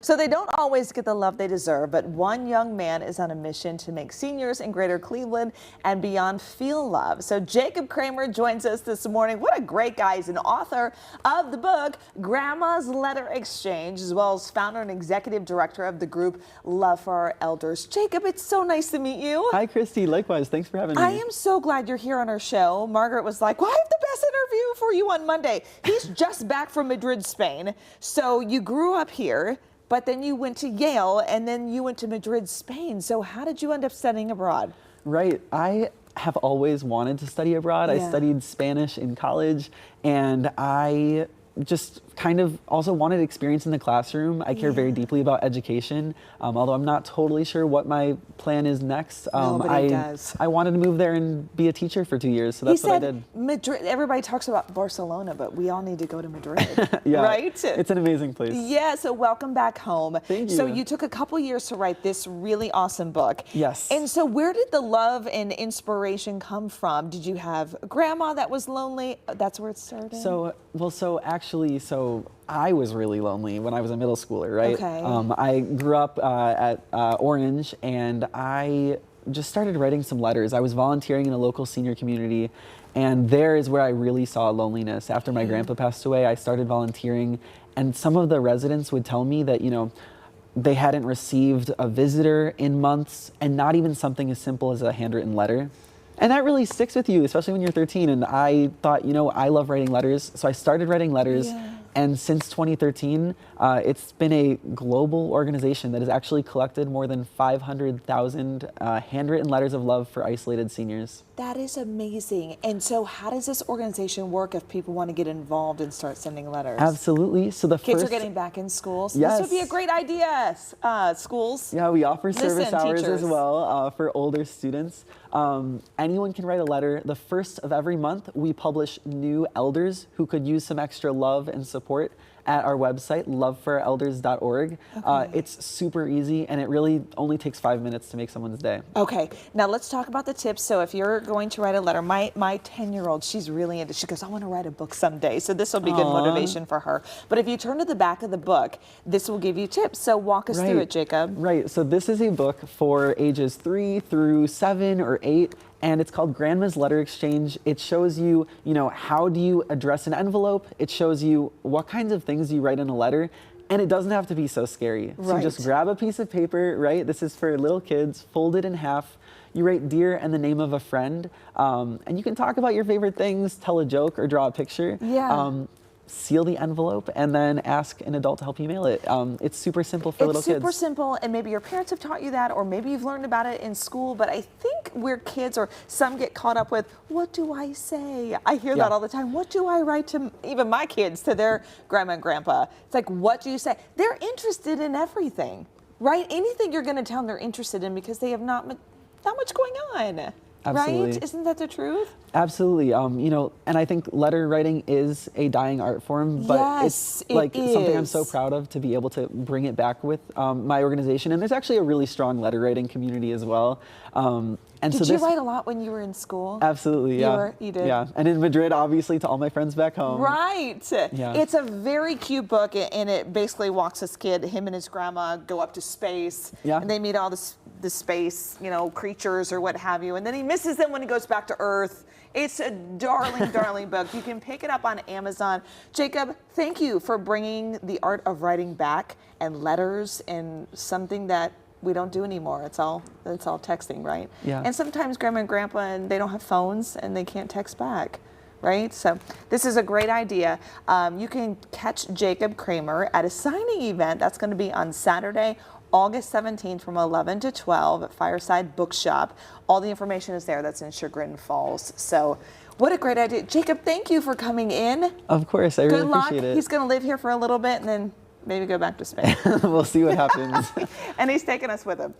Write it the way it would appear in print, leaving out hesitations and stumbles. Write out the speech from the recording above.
So they don't always get the love they deserve, but one young man is on a mission to make seniors in Greater Cleveland and beyond feel love. So Jacob Kramer joins us this morning. What a great guy. He's an author of the book, Grandma's Letter Exchange, as well as founder and executive director of the group Love for Our Elders. Jacob, it's so nice to meet you. Hi, Christy. Likewise. Thanks for having me. I am so glad you're here on our show. Margaret was like, well, I have the best interview for you on Monday. He's just back from Madrid, Spain. So you grew up here, but then you went to Yale, and then you went to Madrid, Spain. So how did you end up studying abroad? Right. I have always wanted to study abroad. I studied Spanish in college, and I just kind of also wanted experience in the classroom. I care very deeply about education, although I'm not totally sure what my plan is next. Nobody does. I wanted to move there and be a teacher for 2 years, so that's what I did. Madrid, everybody talks about Barcelona, but we all need to go to Madrid, yeah, right? It's an amazing place. Yeah, so welcome back home. Thank you. So you took a couple years to write this really awesome book. Yes. And so where did the love and inspiration come from? Did you have a grandma that was lonely? That's where it started? So I was really lonely when I was a middle schooler, right? Okay. I grew up at Orange, and I just started writing some letters. I was volunteering in a local senior community, and there is where I really saw loneliness. After my grandpa passed away, I started volunteering, and some of the residents would tell me that, they hadn't received a visitor in months, and not even something as simple as a handwritten letter. And that really sticks with you, especially when you're 13. And I thought, I love writing letters. So I started writing letters. Yeah. And since 2013, it's been a global organization that has actually collected more than 500,000 handwritten letters of love for isolated seniors. That is amazing. And so how does this organization work if people want to get involved and start sending letters? Absolutely. So the kids are getting back in school. So yes. This would be a great idea. Schools. Yeah, we offer service hours teachers. as well for older students. Anyone can write a letter. The first of every month, we publish new elders who could use some extra love and support at our website, lovefororelders.org. Okay. It's super easy, and it really only takes 5 minutes to make someone's day. Okay, now let's talk about the tips. So if you're going to write a letter, my 10-year-old, she's really into, she goes, I want to write a book someday. So this will be good motivation for her. But if you turn to the back of the book, this will give you tips. So walk us through it, Jacob. Right, so this is a book for ages 3 through 7 or 8. And it's called Grandma's Letter Exchange. It shows you, how do you address an envelope? It shows you what kinds of things you write in a letter. And it doesn't have to be so scary. Right. So just grab a piece of paper, right? This is for little kids, fold it in half. You write dear and the name of a friend. And you can talk about your favorite things, tell a joke, or draw a picture. Yeah. Seal the envelope, and then ask an adult to help you mail it. It's super simple for little kids. It's super simple, and maybe your parents have taught you that, or maybe you've learned about it in school, but I think where kids, or some get caught up with, what do I say? I hear that all the time. What do I write to, even my kids, to their grandma and grandpa? It's like, what do you say? They're interested in everything, right? Anything you're gonna tell them they're interested in, because they have not much going on. Absolutely. Right? Isn't that the truth? Absolutely. And I think letter writing is a dying art form, but it's like something I'm so proud of to be able to bring it back with my organization. And there's actually a really strong letter writing community as well. Did you write a lot when you were in school? Absolutely, yeah. You did? Yeah, and in Madrid, obviously, to all my friends back home. Right. Yeah. It's a very cute book, and it basically walks this kid, him and his grandma, go up to space, and they meet all the space, creatures or what have you, and then he misses them when he goes back to Earth. It's a darling, darling book. You can pick it up on Amazon. Jacob, thank you for bringing the art of writing back, and letters, and something that we don't do anymore. It's all texting, right? Yeah. And sometimes grandma and grandpa, and they don't have phones and they can't text back, right? So this is a great idea. You can catch Jacob Kramer at a signing event that's going to be on Saturday, August 17th from 11 to 12 at Fireside Bookshop. All the information is there. That's in Chagrin Falls. So what a great idea. Jacob, thank you for coming in. Of course, I really appreciate it. He's going to live here for a little bit and then maybe go back to Spain. We'll see what happens. And he's taking us with him.